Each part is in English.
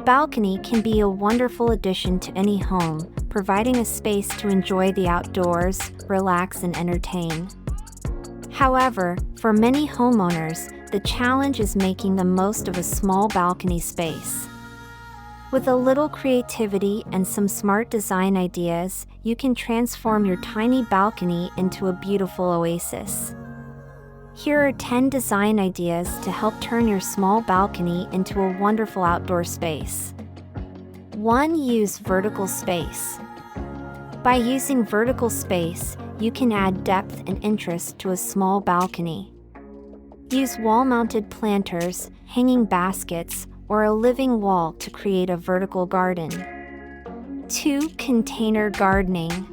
balcony can be a wonderful addition to any home, providing a space to enjoy the outdoors, relax, and entertain. However, for many homeowners, the challenge is making the most of a small balcony space. With a little creativity and some smart design ideas, you can transform your tiny balcony into a beautiful oasis. Here are 10 design ideas to help turn your small balcony into a wonderful outdoor space. 1. Use vertical space. By using vertical space, you can add depth and interest to a small balcony. Use wall-mounted planters, hanging baskets, or a living wall to create a vertical garden. 2. Container gardening.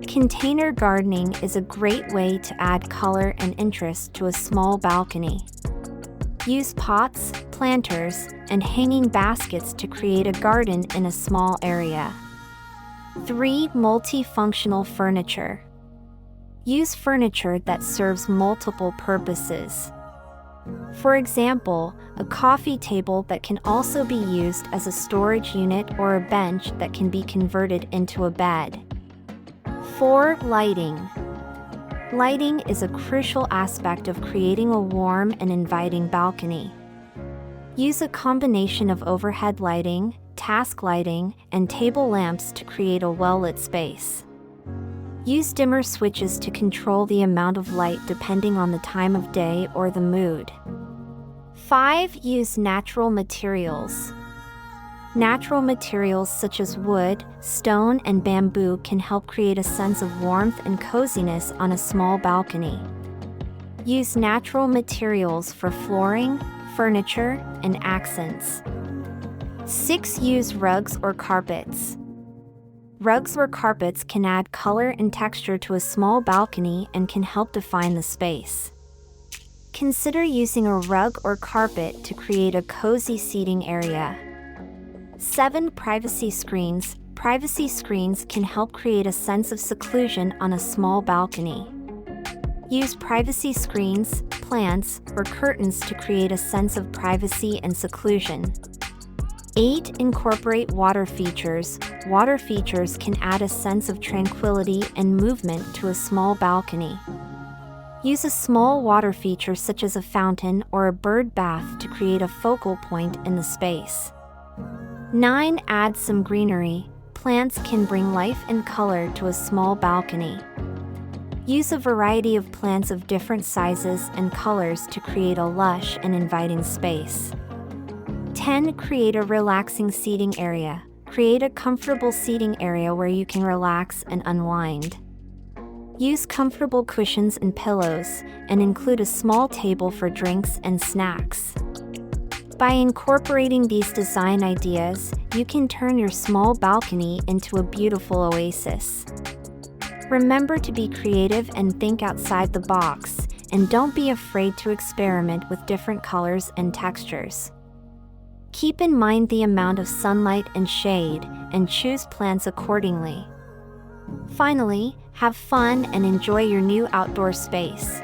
Container gardening is a great way to add color and interest to a small balcony. Use pots, planters, and hanging baskets to create a garden in a small area. 3. Multifunctional furniture. Use furniture that serves multiple purposes. For example, a coffee table that can also be used as a storage unit or a bench that can be converted into a bed. 4. Lighting. Lighting is a crucial aspect of creating a warm and inviting balcony. Use a combination of overhead lighting, task lighting, and table lamps to create a well-lit space. Use dimmer switches to control the amount of light depending on the time of day or the mood. 5. Use natural materials. Natural materials such as wood, stone, and bamboo can help create a sense of warmth and coziness on a small balcony. Use natural materials for flooring, furniture, and accents. 6. Use rugs or carpets. Rugs or carpets can add color and texture to a small balcony and can help define the space. Consider using a rug or carpet to create a cozy seating area. 7. Privacy screens. Privacy screens can help create a sense of seclusion on a small balcony. Use privacy screens, plants, or curtains to create a sense of privacy and seclusion. 8. Incorporate water features. Water features can add a sense of tranquility and movement to a small balcony. Use a small water feature such as a fountain or a bird bath to create a focal point in the space. 9. Add some greenery. Plants can bring life and color to a small balcony. Use a variety of plants of different sizes and colors to create a lush and inviting space. 10. Create a relaxing seating area. Create a comfortable seating area where you can relax and unwind. Use comfortable cushions and pillows, and include a small table for drinks and snacks. By incorporating these design ideas, you can turn your small balcony into a beautiful oasis. Remember to be creative and think outside the box, and don't be afraid to experiment with different colors and textures. Keep in mind the amount of sunlight and shade, and choose plants accordingly. Finally, have fun and enjoy your new outdoor space.